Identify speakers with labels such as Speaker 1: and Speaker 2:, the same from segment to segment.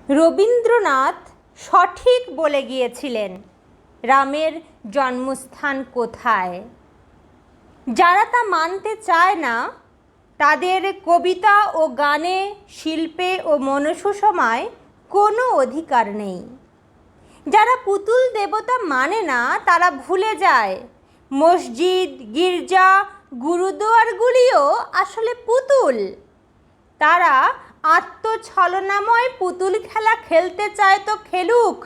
Speaker 1: রবীন্দ্রনাথ সঠিক বলে গিয়েছিলেন রামের জন্মস্থান কোথায়। যারা তা মানতে চায় না তাদের কবিতা ও গানে, শিল্পে ও মনসুষমায় কোনো অধিকার নেই। যারা পুতুল দেবতা মানে না তারা ভুলে যায় মসজিদ, গির্জা, গুরুদুয়ারগুলিও আসলে পুতুল। তারা আত্মছলনাময় পুতুল খেলা খেলতে চায় তো খেলুক।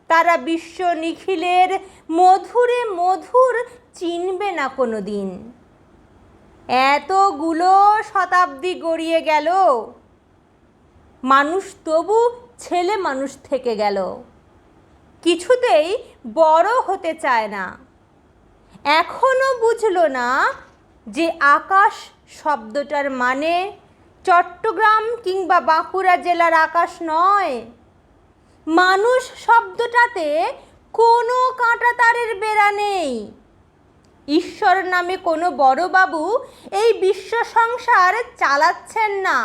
Speaker 1: তারা বিশ্ব নিখিলের মধুরে মধুর চিনবে না কোনো দিন। এতগুলো শতাব্দী গড়িয়ে গেল, মানুষ তবু ছেলে মানুষ থেকে গেল, কিছুতেই বড় হতে চায় না। এখনো বুঝলো না যে আকাশ শব্দটার মানে চট্টগ্রাম কিংবা বাঁকুড়া জেলার আকাশ নয়। মানুষ শব্দটাতে কোনো কাঁটাতারের বেড়া নেই। ঈশ্বর নামে কোনো বড়বাবু এই বিশ্ব সংসার চালাচ্ছেন না।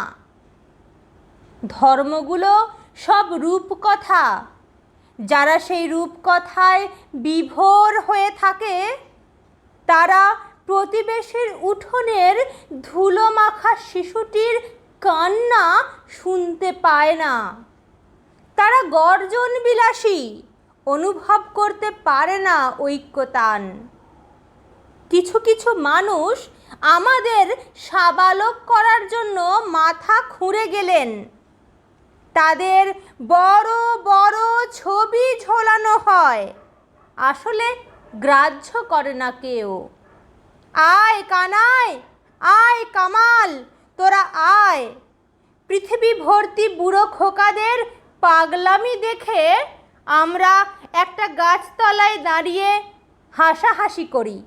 Speaker 1: ধর্মগুলো সব রূপকথা। যারা সেই রূপকথায় বিভোর হয়ে থাকে তারা প্রতিবেশীর উঠোনের ধুলো মাখা শিশুটির কান্না শুনতে পায় না। তারা গর্জন বিলাসী, অনুভব করতে পারে না ঐক্যতান। কিছু কিছু মানুষ আমাদের সাবালক করার জন্য মাথা খুঁড়ে গেলেন। তাদের বড় বড় ছবি ঝোলানো হয়, আসলে গ্রাহ্য করে না কেউ। আয় কানাই, আয় কামাল, তোরা আয়। পৃথিবী ভর্তি বুড়ো খোকাদের পাগলামি দেখে আমরা একটা গাছতলায় দাঁড়িয়ে হাসাহাসি করি।